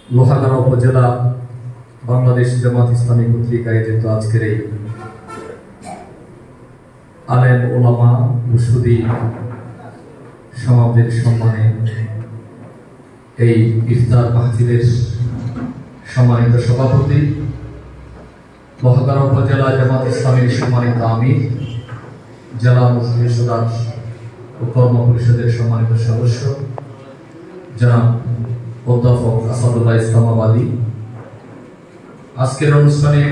লোহাগাড়া উপজেলা বাংলাদেশ জামাত ইসলামী কর্তৃক আয়োজিত আজকের এই আলেম ওলামা মুসুদি সমাজের সম্মানে এই ইফতার মাহফিলের সম্মানিত সভাপতি, লোহাগাড়া উপজেলা জামাত ইসলামীর সম্মানিত আমির, জেলা মুসলিম সুদান ও কর্ম পরিষদের সম্মানিত সদস্য জনাব অধ্যাপক আসাদুল্লাহ ইসলামাবাদী, আজকের অনুষ্ঠানে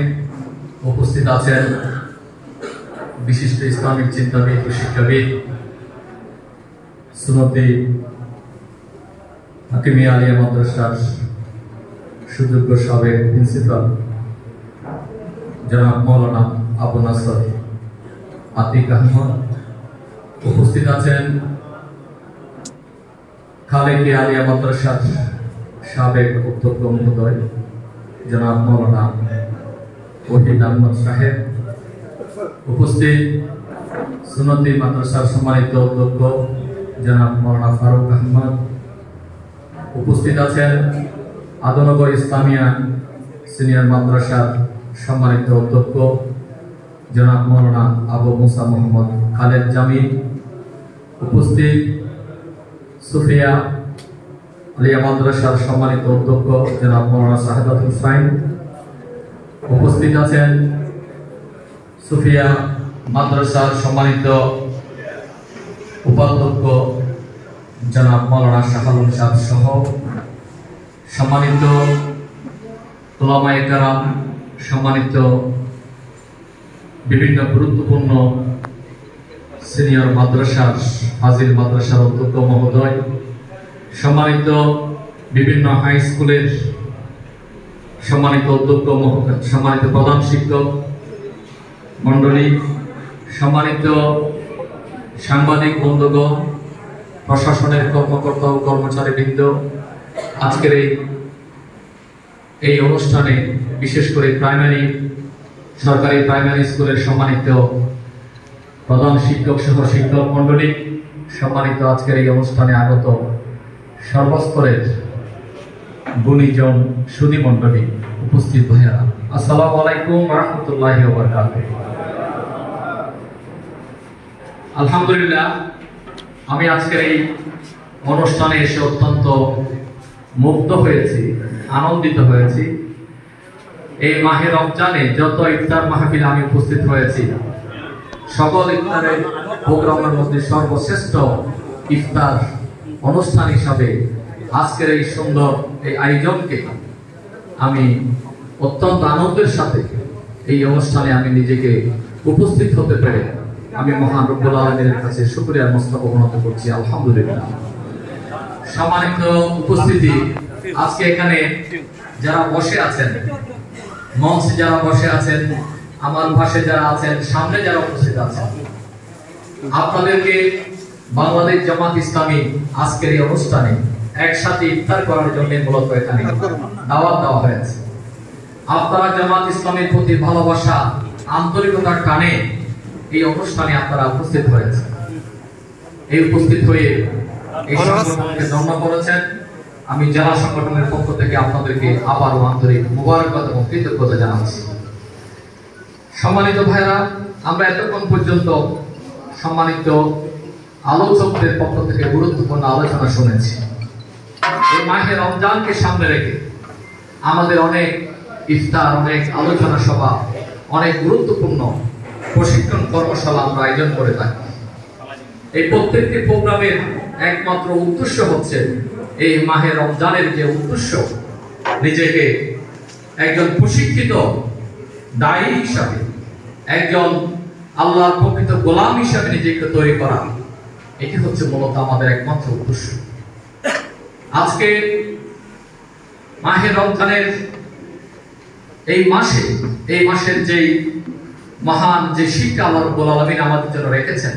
উপস্থিত আছেন বিশিষ্ট ইসলামিক চিন্তাবিদ ও শিক্ষাবিদ সুন্নতি হাকিমিয়া আলিয়া মাদ্রাসার সুযোগ্য সাবেক প্রিন্সিপাল জনাব মৌলানা আবু নাসর আতিক আহমদ। উপস্থিত আছেন খালেকি আলিয়া মাদ্রাসার সাবেক অধ্যক্ষ মহোদয় জনাব মৌলানা ওহিদ আহমদ সাহেব। উপস্থিত সুন্নতি মাদ্রাসার সম্মানিত অধ্যক্ষ জনাব মৌলানা ফারুক আহমদ। উপস্থিত আছেন আদনগর ইসলামিয়া সিনিয়র মাদ্রাসার সম্মানিত অধ্যক্ষ জনাব মৌলানা আবু মুসা মোহাম্মদ খালেদ জামিল। উপস্থিত সুফিয়া আলিয়া মাদ্রাসার সম্মানিত অধ্যক্ষ জনাব মৌলানা শাহাদাত হুসাইন। উপস্থিত আছেন সুফিয়া মাদ্রাসার সম্মানিত উপাধ্যক্ষ জনাব মৌলানা শাহালুম সাহেব সহ সম্মানিত উলামায়ে কেরাম, সম্মানিত বিভিন্ন গুরুত্বপূর্ণ সিনিয়র মাদ্রাসার ফাজিল মাদ্রাসার অধ্যক্ষ মহোদয়, সম্মানিত বিভিন্ন হাই স্কুলের সম্মানিত অধ্যক্ষ মহোদয়, সম্মানিত প্রধান শিক্ষক মণ্ডলী, সম্মানিত সাংবাদিক বন্ধুগণ, প্রশাসনের কর্মকর্তা ও কর্মচারীবৃন্দ, আজকের এই অনুষ্ঠানে বিশেষ করে সরকারি প্রাইমারি স্কুলের সম্মানিত প্রধান শিক্ষক সহ শিক্ষক মণ্ডলী, সম্মানিত আজকের এই অনুষ্ঠানে আগত সর্বস্তরের গুণীজন সুধী মণ্ডলী, উপস্থিত ভাইয়েরা, আসসালামু আলাইকুম ওয়া রাহমাতুল্লাহি ওয়া বারাকাতুহু। আলহামদুলিল্লাহ, আমি আজকের এই অনুষ্ঠানে এসে অত্যন্ত মুগ্ধ হয়েছি, আনন্দিত হয়েছি। এই মাহে রমজানে যত ইফতার মাহফিলে আমি উপস্থিত হয়েছি, সকল ইফতারের প্রোগ্রামের মধ্যে সর্বশ্রেষ্ঠ ইফতার অনুষ্ঠান হিসাবে আজকের এই সুন্দর এই আয়োজনকে আমি অত্যন্ত আনন্দের সাথে এই অনুষ্ঠানে আমি নিজেকে উপস্থিত হতে পেরে আমি মহান রব্বুল আলামিনের কাছে শুকরিয়ার মস্তক অবনত করছি, আলহামদুলিল্লাহ। সম্মানিত উপস্থিতি, আজকে এখানে যারা বসে আছেন, মঞ্চে যারা বসে আছেন, আমার পাশে যারা আছেন, সামনে যারা উপস্থিত আছেন, আপনাদেরকে বাংলাদেশ জামাত ইসলামী আজকের এই অনুষ্ঠানে একসাথে ইফতার করার জন্য মূলত এখানে দাওয়াত দেওয়া হয়েছে। আপনারা জামাত ইসলামের প্রতি ভালোবাসা, আন্তরিকতার টানে এই অনুষ্ঠানে আপনারা উপস্থিত হয়েছে। এই উপস্থিত হয়ে এই সংগঠনকে ধন্য করেছেন। আমি জেলা সংগঠনের পক্ষ থেকে আপনাদেরকে আবারও আন্তরিক মুবারকবাদ এবং কৃতজ্ঞতা জানাচ্ছি। সম্মানিত ভাইরা, আমরা এতক্ষণ পর্যন্ত সম্মানিত আলোচকদের পক্ষ থেকে গুরুত্বপূর্ণ আলোচনা শুনেছি। এই মাহে রমজানকে সামনে রেখে আমাদের অনেক ইফতার, অনেক আলোচনা সভা, অনেক গুরুত্বপূর্ণ প্রশিক্ষণ কর্মশালা আমরা আয়োজন করে থাকি। এই প্রত্যেকটি প্রোগ্রামের একমাত্র উদ্দেশ্য হচ্ছে এই মাহে রমজানের যে উদ্দেশ্য, নিজেকে একজন প্রশিক্ষিত দায়ী হিসাবে, একজন আল্লাহর প্রকৃত গোলাম হিসাবে নিজেকে তৈরি করা, এটি হচ্ছে মূলত আমাদের একমাত্র উদ্দেশ্য। আজকে মাহে রমজানের এই মাসের যেই মহান যে শিক্ষা আল্লাহ রাব্বুল আলামিন আমাদের জন্য রেখেছেন,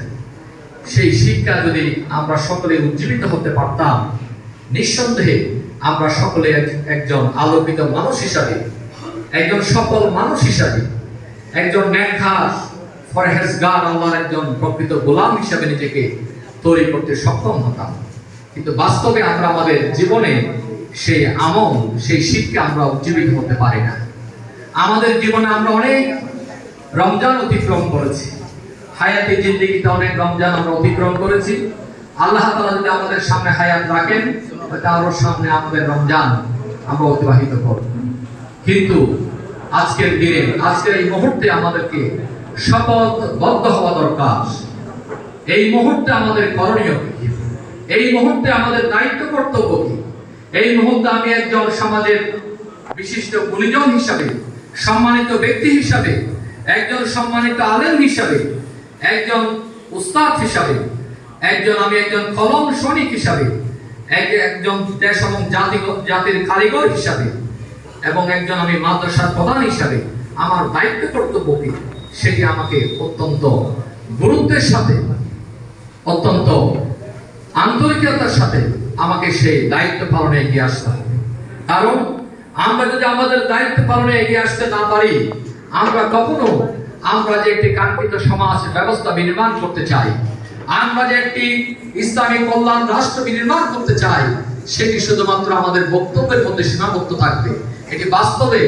সেই শিক্ষা যদি আমরা সকলে উজ্জীবিত হতে পারতাম, নিঃসন্দেহে আমরা সকলে একজন আলোকিত মানুষ হিসাবে, একজন সফল মানুষ হিসাবে, একজন নেককার ফরহেজগার আল্লাহর একজন প্রকৃত গোলাম হিসাবে নিজেকে তৈরি করতে সক্ষম হতাম। কিন্তু বাস্তবে আমরা আমাদের জীবনে সেই আমল, সেই শীতকে আমরা উজ্জীবিত করতে পারি না। আমাদের জীবনে আমরা অনেক রমজান অতিক্রম করেছি, হায়াতে জিন্দেগিতে অনেক রমজান আমরা অতিক্রম করেছি। আল্লাহ তাআলা যদি আমাদের সামনে হায়াত রাখেন, তাহলে সামনে আমাদের রমজান আমরা অতিবাহিত করব। কিন্তু আজকের দিনে, আজকের এই মুহূর্তে আমাদেরকে শপথবদ্ধ হওয়া দরকার। এই মুহূর্তে আমাদের করণীয় কি? এই মুহূর্তে আমাদের দায়িত্ব কর্তব্য কি? এই মুহূর্তে আমি একজন সমাজের বিশিষ্ট গুণীজন হিসাবে, সম্মানিত ব্যক্তি হিসাবে, একজন সম্মানিত আলেম হিসাবে, একজন উস্তাদ হিসাবে, আমি একজন কলম সৈনিক হিসাবে, একজন দেশ এবং জাতির কারিগর হিসাবে, এবং একজন আমি মাদ্রাসার প্রধান হিসাবে আমার দায়িত্ব কর্তব্য কি, সেটি আমাকে অত্যন্ত গুরুত্বের সাথে, অত্যন্ত আন্তরিকতার সাথে আমাকে সেই দায়িত্ব পালনে এগিয়ে আসতে হবে। কারণ আমরা যদি আমাদের দায়িত্ব পালনে এগিয়ে আসতে না পারি, আমরা যে একটি কাঙ্ক্ষিত সমাজ ব্যবস্থা বিনির্মাণ করতে চাই, আমরা যে একটি ইসলামী কল্যাণ রাষ্ট্র বিনির্মাণ করতে চাই, সেটি শুধুমাত্র আমাদের বক্তব্যের মধ্যে সীমাবদ্ধ থাকবে। এটি বাস্তবে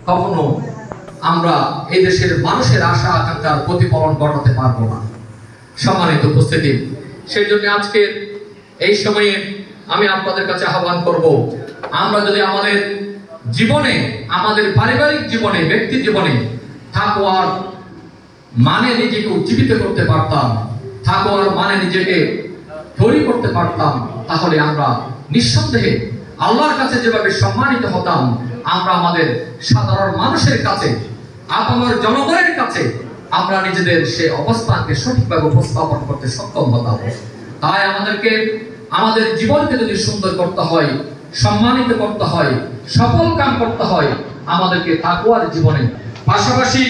কখনো আমরা এই দেশের মানুষের আশা আকাঙ্ক্ষার প্রতিফলন ঘটাতে পারবো না। সম্মানিত উপস্থিতি, সেই জন্য আজকে এই সময়ে আমি আপনাদের কাছে আহ্বান করব, আমরা যদি আমাদের জীবনে, আমাদের পারিবারিক জীবনে, ব্যক্তি জীবনে তাকওয়ার মানে নিজেকে উজ্জীবিত করতে পারতাম, তাকওয়ার মানে নিজেকে তৈরি করতে পারতাম, তাহলে আমরা নিঃসন্দেহে আল্লাহর কাছে যেভাবে সম্মানিত হতাম, আমরা আমাদের সাধারণ মানুষের কাছে, আপনার জনগণের কাছে আমরা নিজেদের সেই অবস্থানকে সঠিকভাবে উপস্থাপন করতে সক্ষম হতাম। তাই আমাদেরকে আমাদের জীবনকে যদি সুন্দর করতে হয়, সম্মানিত করতে হয়, সফল কাম করতে হয়, আমাদেরকে তাকওয়ার জীবনে পাশাপাশি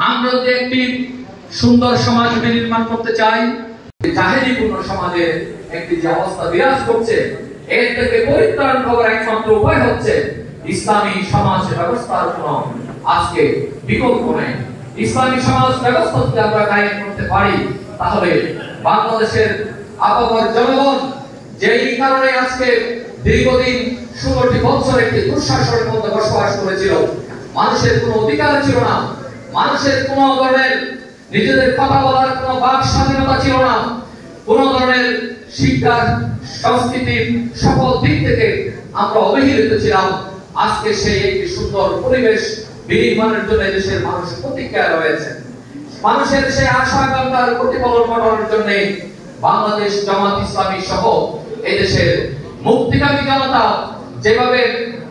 আমরা যদি একটি সুন্দর সমাজ নির্মাণ করতে চাই, জাহেলিপূর্ণ সমাজের একটি যে অবস্থা বিরাজ করছে, এর থেকে পরিত্রাণ পাওয়ার একমাত্র উপায় হচ্ছে ইসলামী সমাজ ব্যবস্থার কোন আজকে বিকল্প নেই। ইসলামী সমাজ ব্যবস্থা যদি আমরা কায়েম করতে পারি, তাহলে বাংলাদেশের আপামর জনগণ যেই কারণে আজকে দীর্ঘদিন 16টি বছর একটি দুঃশাসনের মধ্যে বসবাস করেছিল, মানুষের কোনো অধিকার ছিল না, মানুষের কোনো ধরনের নিজেদের কথা বলার কোনো বাক স্বাধীনতা ছিল না, কোনো ধরনের শিক্ষা সংস্কৃতির সকল দিক থেকে আমরা অবহেলিত ছিলাম। আজকে সেই একটি সুন্দর পরিবেশ বিনির্মাণের জন্য দেশের মানুষ প্রতিজ্ঞায় রয়েছে। মানুষের সেই আশা আকাঙ্ক্ষার প্রতিফলন ঘটানোর জন্য বাংলাদেশ জামাত ইসলামী সহ এদেশের মুক্তিকামী জনতা যেভাবে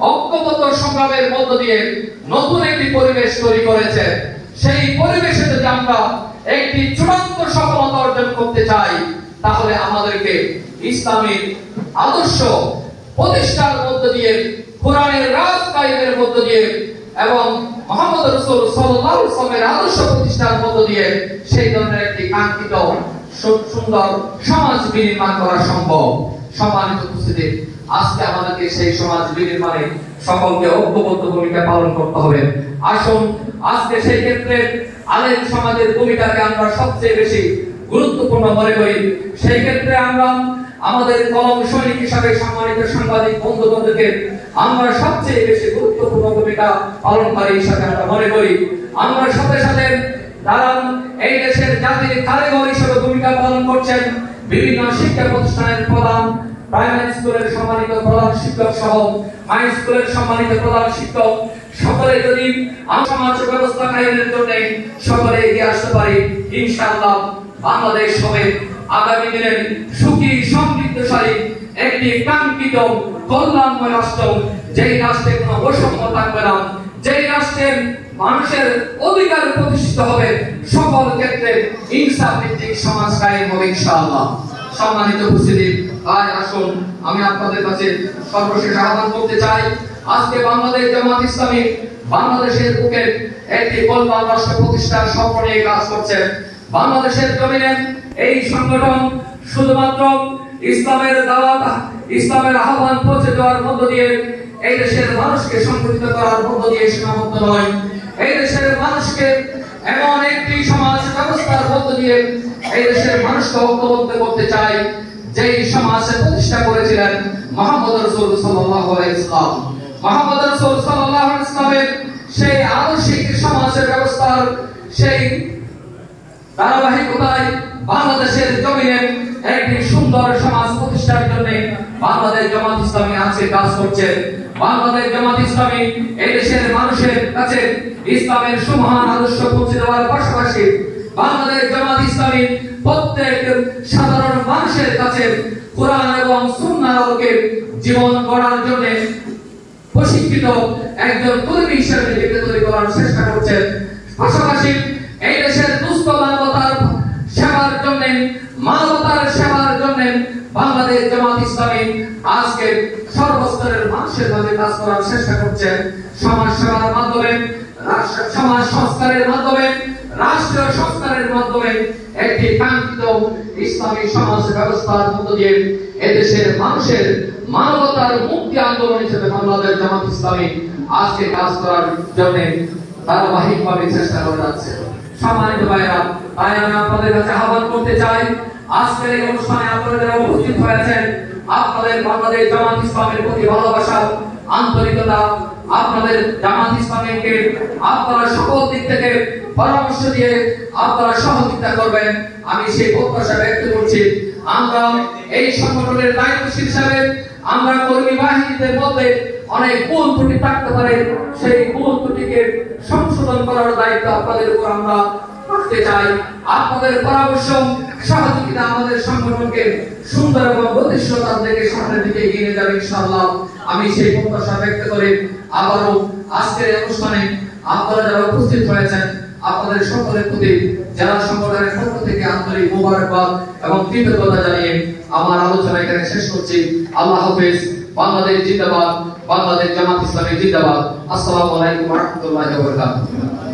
ঐক্যবদ্ধ সংগ্রামের মধ্য দিয়ে নতুন একটি পরিবেশ তৈরি করেছে, সেই পরিবেশে যদি আমরা একটি চূড়ান্ত সফলতা অর্জন করতে চাই, তাহলে আমাদেরকে ইসলামের আদর্শ প্রতিষ্ঠার মধ্য দিয়ে, কোরআনের রাজ কায়েমের মধ্য দিয়ে এবং মুহাম্মদ রাসূল সাল্লাল্লাহু আলাইহি ওয়াসাল্লামের আদর্শ প্রতিষ্ঠার মধ্য দিয়ে সেই ধরনের একটি কাঙ্ক্ষিত সুন্দর সমাজ বিনির্মাণ করা সম্ভব। সম্মানিত উপস্থিতি, আজকে আমাদেরকে সেই সমাজ বিনির্মাণে সকলকে ঐক্যবদ্ধ ভূমিকা পালন করতে হবে। আসুন আজকে সেই ক্ষেত্রে আলেম সমাজের ভূমিকাকে আমরা সবচেয়ে বেশি গুরুত্বপূর্ণ মনে করি। সেই ক্ষেত্রে আমরা আমাদের কলম সৈনিক হিসাবে সম্মানিত সাংবাদিক বন্ধুদেরকে আমরা সবচেয়ে বেশি গুরুত্বপূর্ণ ভূমিকা পালনকারী হিসাবে আমরা মনে করি। আমরা সাথে সাথে তারা এই দেশের জাতির কারিগর হিসেবে ভূমিকা পালন করছেন। বিভিন্ন শিক্ষা প্রতিষ্ঠানের প্রধান, প্রাইমারি স্কুলের সম্মানিত প্রধান শিক্ষক সহ হাই স্কুলের সম্মানিত প্রধান শিক্ষক সকলে যদি সমাজ ব্যবস্থা কায়েমের জন্য সকলে এগিয়ে আসতে পারি, ইনশাআল্লাহ বাংলাদেশ হবে আগামী দিনের সুখী সমৃদ্ধশালী একটি কাঙ্ক্ষিত কল্যাণময় রাষ্ট্র, যেই রাষ্ট্রে কোনো বৈষম্য থাকবে না, যেই রাষ্ট্রের মানুষের অধিকার প্রতিষ্ঠিত হবে, সকল ক্ষেত্রে ইনসাফ ভিত্তিক সমাজ কায়েম হবে ইনশাআল্লাহ। সম্মানিত উপস্থিতি, আজ আসুন আমি আপনাদের কাছে সর্বশেষ আহ্বান করতে চাই, আজকে বাংলাদেশ জামাত ইসলামী বাংলাদেশের বুকে একটি কল্যাণ রাষ্ট্র প্রতিষ্ঠার স্বপ্ন নিয়ে কাজ করছে। বাংলাদেশের জমিনে এই সংগঠন শুধুমাত্র ইসলামের দাওয়াত, ইসলামের আহ্বান পৌঁছে দেওয়ার মধ্য দিয়ে এই দেশের মানুষকে সংগঠিত করার মধ্য দিয়ে সীমাবদ্ধ নয়। এই দেশের মানুষকে এমন একটি সমাজ ব্যবস্থার মধ্য দিয়ে এই দেশের মানুষকে ঐক্যবদ্ধ করতে চাই, যেই সমাজের প্রতিষ্ঠা করেছিলেন মুহাম্মদ রাসূল সাল্লাল্লাহু আলাইহি ওয়াসাল্লাম। মুহাম্মদ রাসূল সাল্লাল্লাহু আলাইহি ওয়াসাল্লামের সেই আদর্শিক সমাজের ব্যবস্থার সেই ধারাবাহিকতায় বাংলাদেশের জমিনে একটি সুন্দর সমাজ প্রতিষ্ঠার জন্য বাংলাদেশ জামাত ইসলামী আজকে কাজ করছে। বাংলাদেশ জামাত ইসলামী এই দেশের মানুষের কাছে ইসলামের সুমহান আদর্শ পৌঁছে দেওয়ার পাশাপাশি বাংলাদেশ জামাত ইসলামী প্রত্যেক সাধারণ মানুষের কাছে কোরআন এবং সুন্নাহর আলোকে জীবন গড়ার জন্য প্রশিক্ষিত একজন কর্মী হিসেবে নিজেকে তৈরি করার চেষ্টা করছে। পাশাপাশি এই দেশের দুস্থ মানবতার সেবার জন্য মানবতার সেবার জন্য বাংলাদেশ জামাত ইসলামী আজকে সর্বস্তরের মানুষের মাঝে কাজ করার চেষ্টা করছে। সমাজ সেবার মাধ্যমে, সমাজ সংস্কারের মাধ্যমে, রাষ্ট্রীয় সংস্কারের মাধ্যমে একটি কাঙ্ক্ষিত ইসলামী সমাজ ব্যবস্থার মধ্য দিয়ে এদেশের মানুষের মানবতার মুক্তি আন্দোলন হিসেবে বাংলাদেশ জামাত ইসলামী আজকে কাজ করার জন্য ধারাবাহিকভাবে চেষ্টা করে যাচ্ছে। সম্মানিত ভাইরা, তাই আমি আপনাদের কাছে আহ্বান করতে চাই, আজকের এই অনুষ্ঠানে আপনারা যারা উপস্থিত হয়েছেন, আপনাদের বাংলাদেশ জামাত ইসলামের প্রতি ভালোবাসা, আন্তরিকতা, আপনাদের জামাত ইসলামীকে আপনারা সকল দিক থেকে পরামর্শ দিয়ে আপনারা সহযোগিতা করবেন, আমি সেই প্রত্যাশা ব্যক্ত করছি। আমরা এই সংগঠনের দায়িত্বশীল হিসাবে আমরা কর্মী বাহিনীদের মধ্যে অনেক ভুল ত্রুটি থাকতে পারে, সেই ভুল ত্রুটিকে সংশোধন করার দায়িত্ব আপনাদের উপর আমরা রাখতে চাই। আপনাদের পরামর্শ সহযোগিতা আমাদের সংগঠনকে সুন্দর এবং গতিশীলতার দিকে সামনের দিকে এগিয়ে যাবে ইনশাআল্লাহ, আমি সেই প্রত্যাশা ব্যক্ত করে আবারও আজকের অনুষ্ঠানে আপনারা যারা উপস্থিত হয়েছেন আপনাদের সকলের প্রতি জেলা সংগঠনের পক্ষ থেকে আন্তরিক মোবারকবাদ এবং কৃতজ্ঞতা জানিয়ে আমার আলোচনা এখানে শেষ করছি। আল্লাহ হাফেজ। বাংলাদেশ জিন্দাবাদ, বাংলাদেশ জামাত ইসলামী জিন্দাবাদ। আসসালামু আলাইকুম ওয়া রাহমাতুল্লাহি ওয়া বারাকাতুহু।